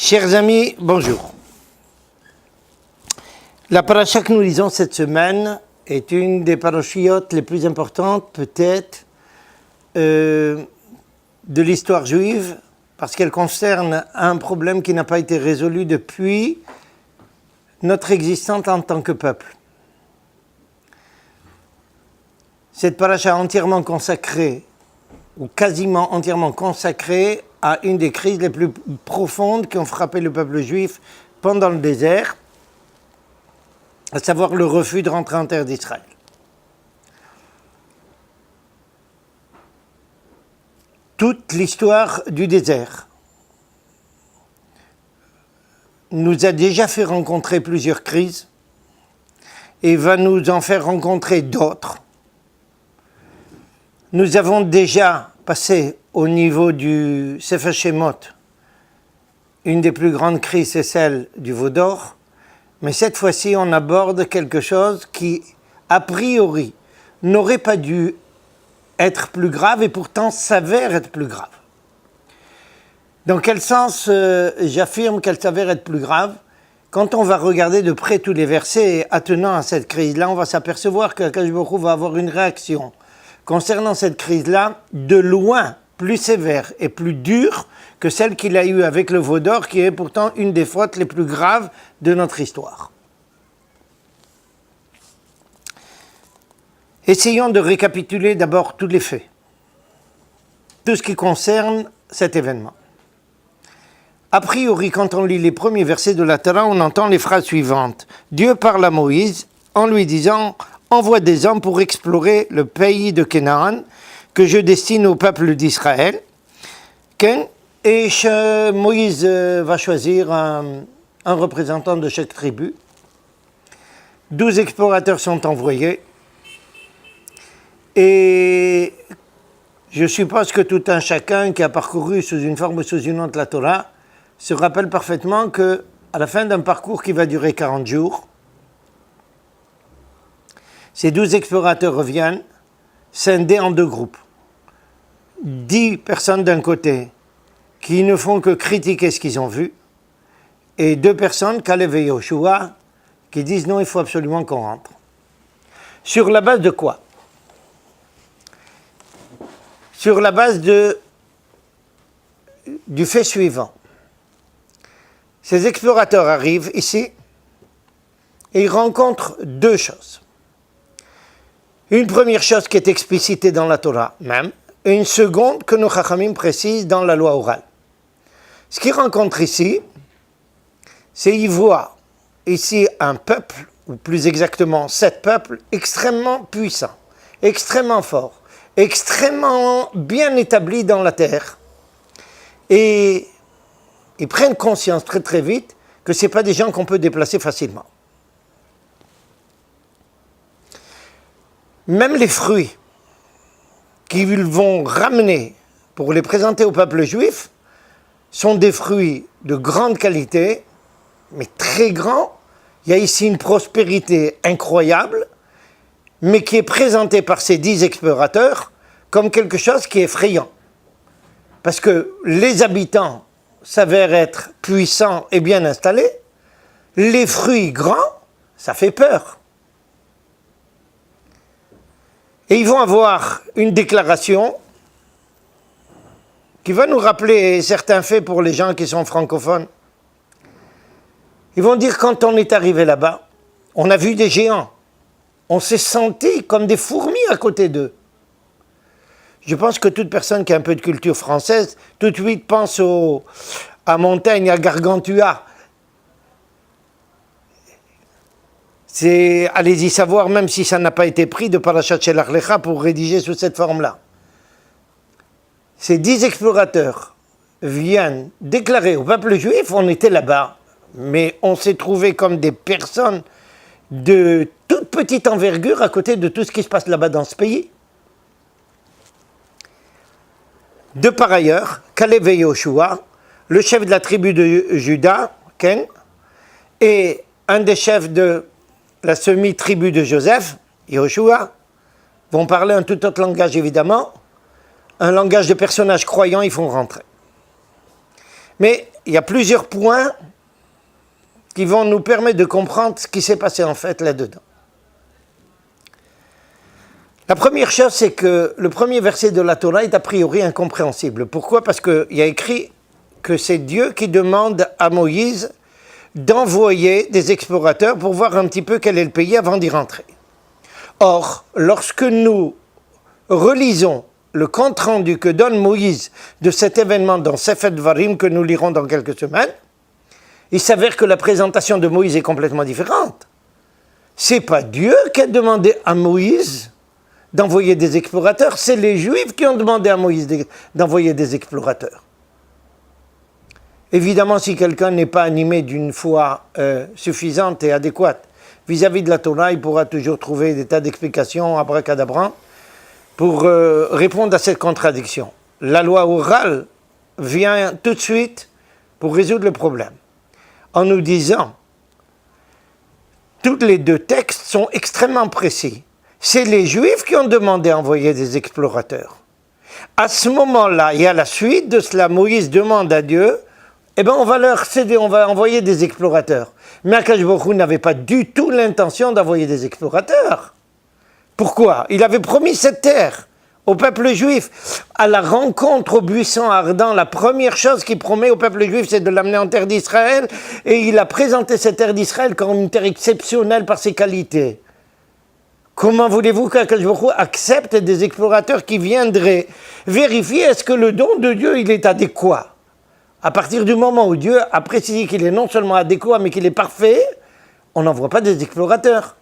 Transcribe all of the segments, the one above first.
Chers amis, bonjour. La paracha que nous lisons cette semaine est une des parachiotes les plus importantes, peut-être, de l'histoire juive, parce qu'elle concerne un problème qui n'a pas été résolu depuis notre existence en tant que peuple. Cette paracha entièrement consacrée, ou quasiment entièrement consacrée, à une des crises les plus profondes qui ont frappé le peuple juif pendant le désert, à savoir le refus de rentrer en terre d'Israël. Toute l'histoire du désert nous a déjà fait rencontrer plusieurs crises et va nous en faire rencontrer d'autres. Nous avons déjà passé au niveau du Sefer Shemot, une des plus grandes crises, c'est celle du veau d'or, mais cette fois-ci on aborde quelque chose qui, a priori, n'aurait pas dû être plus grave et pourtant s'avère être plus grave. Dans quel sens j'affirme qu'elle s'avère être plus grave? Quand on va regarder de près tous les versets attenant à cette crise-là, on va s'apercevoir que Akadosh Baruch Hu va avoir une réaction concernant cette crise-là de loin plus sévère et plus dure que celle qu'il a eue avec le veau d'or, qui est pourtant une des fautes les plus graves de notre histoire. Essayons de récapituler d'abord tous les faits, tout ce qui concerne cet événement. A priori, quand on lit les premiers versets de la Torah, on entend les phrases suivantes. Dieu parle à Moïse en lui disant « Envoie des hommes pour explorer le pays de Canaan que je destine au peuple d'Israël. » Et Moïse va choisir un représentant de chaque tribu. 12 explorateurs sont envoyés. Et je suppose que tout un chacun qui a parcouru sous une forme ou sous une autre la Torah se rappelle parfaitement qu'à la fin d'un parcours qui va durer 40 jours, ces 12 explorateurs reviennent scindés en deux groupes. 10 personnes d'un côté qui ne font que critiquer ce qu'ils ont vu, et 2 personnes, Caleb et Yoshua, qui disent non, il faut absolument qu'on rentre. Sur la base de quoi? Sur la base du fait suivant. Ces explorateurs arrivent ici et ils rencontrent 2 choses. Une première chose qui est explicitée dans la Torah même, et une seconde que nos Chachamim précisent dans la loi orale. Ce qu'ils rencontrent ici, c'est qu'ils voient ici un peuple, ou plus exactement 7 peuples, extrêmement puissants, extrêmement forts, extrêmement bien établis dans la terre. Et ils prennent conscience très très vite que ce n'est pas des gens qu'on peut déplacer facilement. Même les fruits qu'ils vont ramener pour les présenter au peuple juif sont des fruits de grande qualité, mais très grands. Il y a ici une prospérité incroyable, mais qui est présentée par ces 10 explorateurs comme quelque chose qui est effrayant. Parce que les habitants s'avèrent être puissants et bien installés, les fruits grands, ça fait peur. Et ils vont avoir une déclaration qui va nous rappeler certains faits pour les gens qui sont francophones. Ils vont dire, quand on est arrivé là-bas, on a vu des géants. On s'est senti comme des fourmis à côté d'eux. Je pense que toute personne qui a un peu de culture française, tout de suite pense à Montaigne, à Gargantua. Allez-y savoir, même si ça n'a pas été pris de Parashat Shelach Lecha pour rédiger sous cette forme-là. Ces 10 explorateurs viennent déclarer au peuple juif, on était là-bas, mais on s'est trouvé comme des personnes de toute petite envergure à côté de tout ce qui se passe là-bas dans ce pays. De par ailleurs, Caleb et Yoshua, le chef de la tribu de Juda, Ken, et un des chefs de la semi-tribu de Joseph, Yoshua, vont parler un tout autre langage évidemment, un langage de personnages croyants, ils font rentrer. Mais il y a plusieurs points qui vont nous permettre de comprendre ce qui s'est passé en fait là-dedans. La première chose, c'est que le premier verset de la Torah est a priori incompréhensible. Pourquoi? Parce qu'il y a écrit que c'est Dieu qui demande à Moïse d'envoyer des explorateurs pour voir un petit peu quel est le pays avant d'y rentrer. Or, lorsque nous relisons le compte-rendu que donne Moïse de cet événement dans Sefer Dvarim, que nous lirons dans quelques semaines, il s'avère que la présentation de Moïse est complètement différente. C'est pas Dieu qui a demandé à Moïse d'envoyer des explorateurs, c'est les Juifs qui ont demandé à Moïse d'envoyer des explorateurs. Évidemment, si quelqu'un n'est pas animé d'une foi suffisante et adéquate vis-à-vis de la Torah, il pourra toujours trouver des tas d'explications abracadabra pour répondre à cette contradiction. La loi orale vient tout de suite pour résoudre le problème, en nous disant, tous les deux textes sont extrêmement précis. C'est les Juifs qui ont demandé à envoyer des explorateurs. À ce moment-là, et à la suite de cela, Moïse demande à Dieu, eh bien on va leur céder, on va envoyer des explorateurs. Mais Akash Baruch Hu n'avait pas du tout l'intention d'envoyer des explorateurs. Pourquoi? Il avait promis cette terre au peuple juif. À la rencontre au buisson ardent, la première chose qu'il promet au peuple juif, c'est de l'amener en terre d'Israël. Et il a présenté cette terre d'Israël comme une terre exceptionnelle par ses qualités. Comment voulez-vous qu'Akash Baruch Hu accepte des explorateurs qui viendraient vérifier est-ce que le don de Dieu il est adéquat? À partir du moment où Dieu a précisé qu'il est non seulement adéquat, mais qu'il est parfait, on n'envoie pas des explorateurs.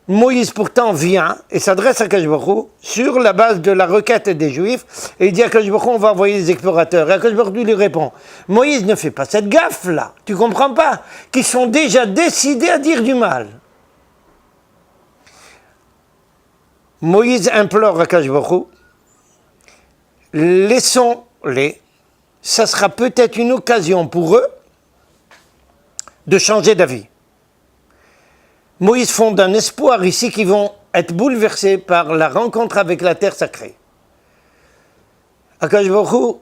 Moïse pourtant vient et s'adresse à Akash Baruch Hu sur la base de la requête des Juifs et il dit à Akash Baruch Hu, on va envoyer des explorateurs. Et Akash Baruch Hu lui répond, Moïse ne fait pas cette gaffe-là, tu comprends pas, qu'ils sont déjà décidés à dire du mal. Moïse implore Akash Baruch Hu, laissons-les, ça sera peut-être une occasion pour eux de changer d'avis. Moïse fonde un espoir ici qu'ils vont être bouleversés par la rencontre avec la terre sacrée. Akash Baruch Hu,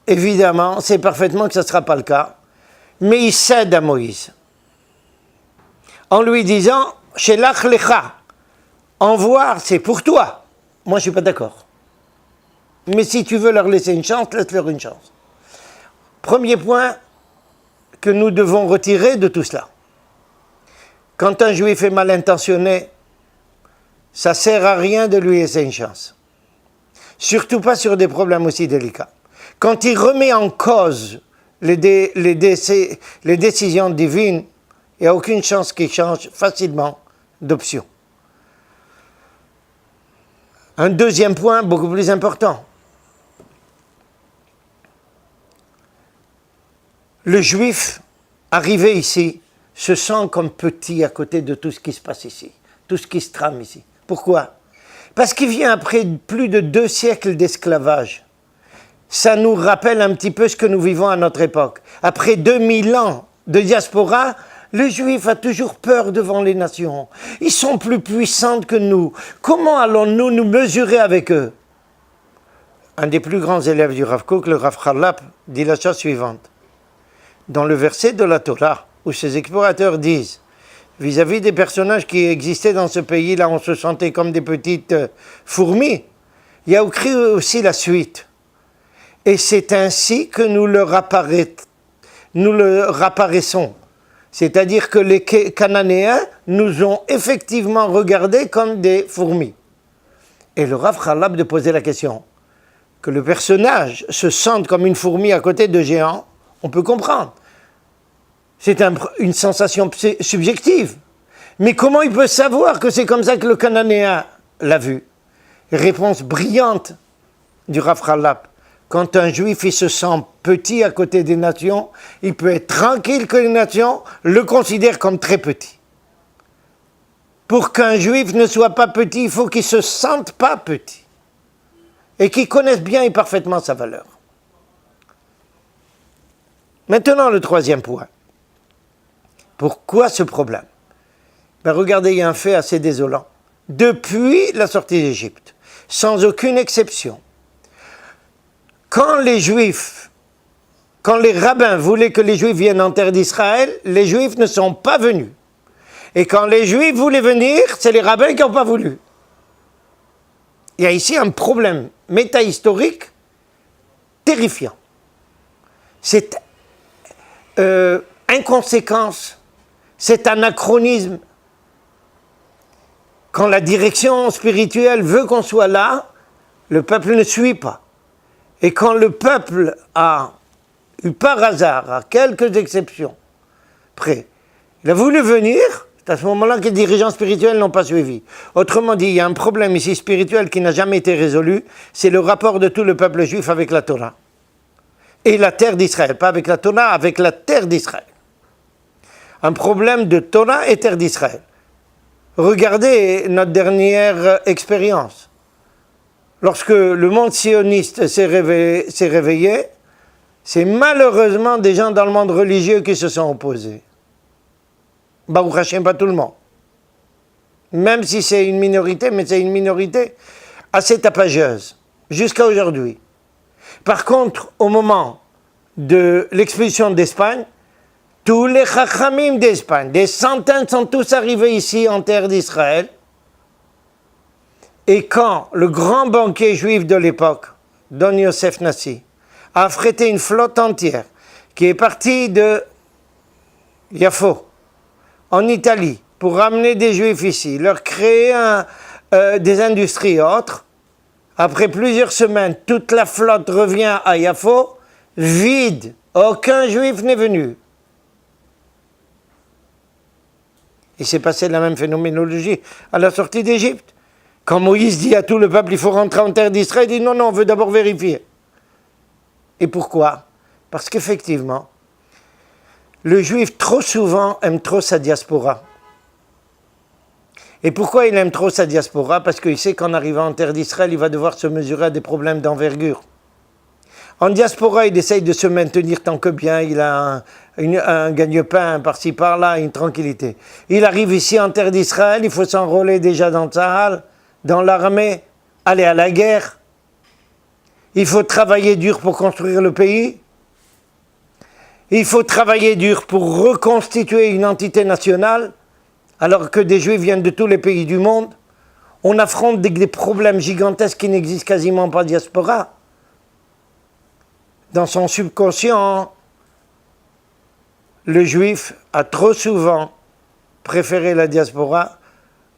évidemment, sait parfaitement que ce ne sera pas le cas, mais il cède à Moïse en lui disant « Shelach lecha » envoie, c'est pour toi. Moi, je ne suis pas d'accord. Mais si tu veux leur laisser une chance, laisse-leur une chance. Premier point que nous devons retirer de tout cela. Quand un juif est mal intentionné, ça ne sert à rien de lui laisser une chance. Surtout pas sur des problèmes aussi délicats. Quand il remet en cause les décisions divines, il n'y a aucune chance qu'il change facilement d'option. Un deuxième point beaucoup plus important. Le juif, arrivé ici, se sent comme petit à côté de tout ce qui se passe ici, tout ce qui se trame ici. Pourquoi? Parce qu'il vient après plus de 2 siècles d'esclavage. Ça nous rappelle un petit peu ce que nous vivons à notre époque. Après 2000 ans de diaspora, le juif a toujours peur devant les nations. Ils sont plus puissants que nous. Comment allons-nous nous mesurer avec eux? Un des plus grands élèves du Rav Kook, le Rav Charlap, dit la chose suivante. Dans le verset de la Torah, où ces explorateurs disent, vis-à-vis des personnages qui existaient dans ce pays-là, on se sentait comme des petites fourmis, il y a écrit aussi la suite. Et c'est ainsi que nous leur apparaissons. C'est-à-dire que les Cananéens nous ont effectivement regardés comme des fourmis. Et le Rav Charlap de poser la question, que le personnage se sente comme une fourmi à côté de géants, on peut comprendre. C'est une sensation subjective. Mais comment il peut savoir que c'est comme ça que le Cananéen l'a vu? Réponse brillante du Rav Charlap. Quand un juif il se sent petit à côté des nations, il peut être tranquille que les nations le considèrent comme très petit. Pour qu'un juif ne soit pas petit, il faut qu'il ne se sente pas petit. Et qu'il connaisse bien et parfaitement sa valeur. Maintenant, le troisième point. Pourquoi ce problème? Regardez, il y a un fait assez désolant. Depuis la sortie d'Égypte, sans aucune exception, quand Quand les rabbins voulaient que les Juifs viennent en terre d'Israël, les Juifs ne sont pas venus. Et quand les Juifs voulaient venir, c'est les rabbins qui n'ont pas voulu. Il y a ici un problème métahistorique terrifiant. Cette inconséquence, cet anachronisme, quand la direction spirituelle veut qu'on soit là, le peuple ne suit pas. Et quand le peuple a eu par hasard, à quelques exceptions près, il a voulu venir, c'est à ce moment-là que les dirigeants spirituels n'ont pas suivi. Autrement dit, il y a un problème ici spirituel qui n'a jamais été résolu, c'est le rapport de tout le peuple juif avec la Torah. Et la terre d'Israël, pas avec la Torah, avec la terre d'Israël. Un problème de Torah et terre d'Israël. Regardez notre dernière expérience. Lorsque le monde sioniste s'est réveillé, c'est malheureusement des gens dans le monde religieux qui se sont opposés. Baruch Hashem, pas tout le monde. Même si c'est une minorité, mais c'est une minorité assez tapageuse, jusqu'à aujourd'hui. Par contre, au moment de l'expulsion d'Espagne, tous les chachamim d'Espagne, des centaines sont tous arrivés ici en terre d'Israël. Et quand le grand banquier juif de l'époque, Don Yosef Nassi, a affrété une flotte entière qui est partie de Yafo, en Italie, pour ramener des juifs ici, leur créer des industries et autres, après plusieurs semaines, toute la flotte revient à Yafo, vide, aucun juif n'est venu. Il s'est passé la même phénoménologie à la sortie d'Égypte. Quand Moïse dit à tout le peuple, il faut rentrer en terre d'Israël, il dit non, on veut d'abord vérifier. Et pourquoi? Parce qu'effectivement, le juif trop souvent aime trop sa diaspora. Et pourquoi il aime trop sa diaspora? Parce qu'il sait qu'en arrivant en terre d'Israël, il va devoir se mesurer à des problèmes d'envergure. En diaspora, il essaye de se maintenir tant que bien, il a un gagne-pain par-ci par-là, une tranquillité. Il arrive ici en terre d'Israël, il faut s'enrôler déjà dans Tsahal, dans l'armée, aller à la guerre. Il faut travailler dur pour construire le pays. Il faut travailler dur pour reconstituer une entité nationale, alors que des Juifs viennent de tous les pays du monde. On affronte des problèmes gigantesques qui n'existent quasiment pas en diaspora. Dans son subconscient, le Juif a trop souvent préféré la diaspora,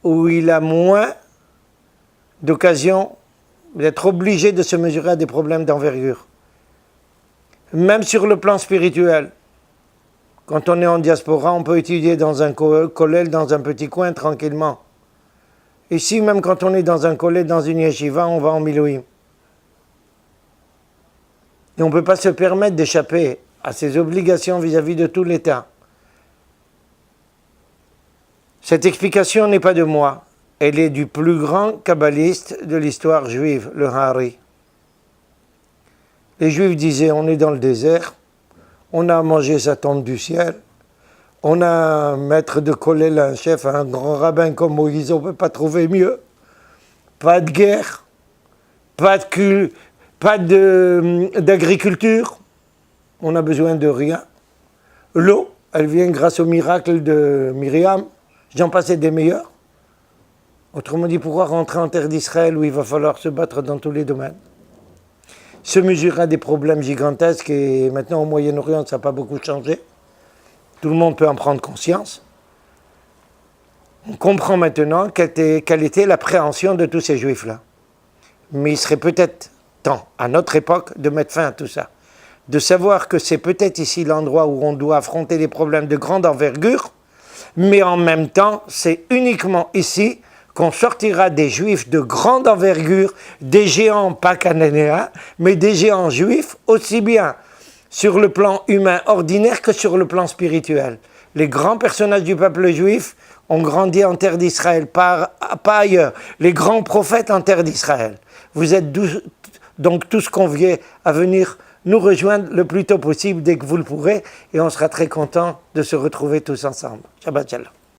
où il a moins d'occasion d'être obligé de se mesurer à des problèmes d'envergure. Même sur le plan spirituel, quand on est en diaspora, on peut étudier dans un kollel, dans un petit coin, tranquillement. Ici, même quand on est dans un kollel, dans une yeshiva, on va en milouim. Et on ne peut pas se permettre d'échapper à ses obligations vis-à-vis de tout l'État. Cette explication n'est pas de moi. Elle est du plus grand kabbaliste de l'histoire juive, le Hari. Les Juifs disaient, on est dans le désert, on a à manger sa tombe du ciel, on a un maître de kollel, un chef, un grand rabbin comme Moïse, on ne peut pas trouver mieux. Pas de guerre, pas d'agriculture, on n'a besoin de rien. L'eau, elle vient grâce au miracle de Myriam, j'en passais des meilleurs. Autrement dit, pourquoi rentrer en terre d'Israël où il va falloir se battre dans tous les domaines? Se mesurer à des problèmes gigantesques, et maintenant au Moyen-Orient, ça n'a pas beaucoup changé. Tout le monde peut en prendre conscience. On comprend maintenant quelle était l'appréhension de tous ces Juifs-là. Mais il serait peut-être temps, à notre époque, de mettre fin à tout ça. De savoir que c'est peut-être ici l'endroit où on doit affronter des problèmes de grande envergure, mais en même temps, c'est uniquement ici qu'on sortira des Juifs de grande envergure, des géants pas cananéens, mais des géants juifs, aussi bien sur le plan humain ordinaire que sur le plan spirituel. Les grands personnages du peuple juif ont grandi en terre d'Israël, pas ailleurs. Les grands prophètes en terre d'Israël. Vous êtes donc tous conviés à venir nous rejoindre le plus tôt possible dès que vous le pourrez, et on sera très contents de se retrouver tous ensemble. Shabbat Shalom.